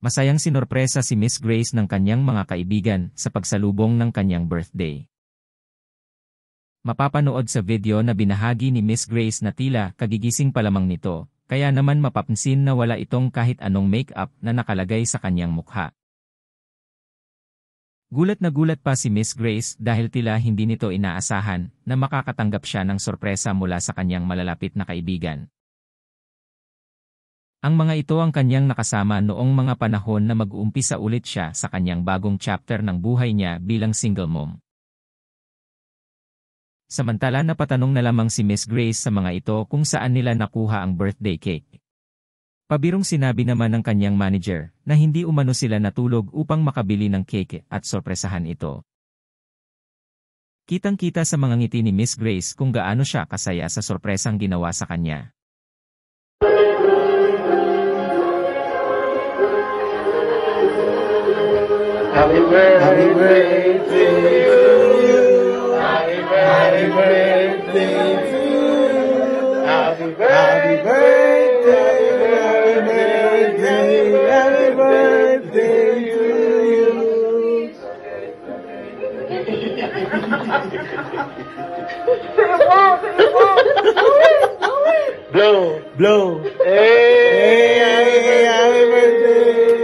Masayang sinorpresa si Miss Grace ng kanyang mga kaibigan sa pagsalubong ng kanyang birthday. Mapapanood sa video na binahagi ni Miss Grace na tila kagigising pa lamang nito, kaya naman mapapansin na wala itong kahit anong make-up na nakalagay sa kanyang mukha. Gulat na gulat pa si Miss Grace dahil tila hindi nito inaasahan na makakatanggap siya ng sorpresa mula sa kanyang malalapit na kaibigan. Ang mga ito ang kanyang nakasama noong mga panahon na mag-uumpisa ulit siya sa kanyang bagong chapter ng buhay niya bilang single mom. Samantala napatanong na lamang si Miss Grace sa mga ito kung saan nila nakuha ang birthday cake. Pabirong sinabi naman ng kanyang manager na hindi umano sila natulog upang makabili ng cake at sorpresahan ito. Kitang-kita sa mga ngiti ni Miss Grace kung gaano siya kasaya sa sorpresang ginawa sa kanya. Happy birthday to you. Happy birthday to you. Happy birthday, happy birthday to you. Blow, blow. Hey, happy birthday.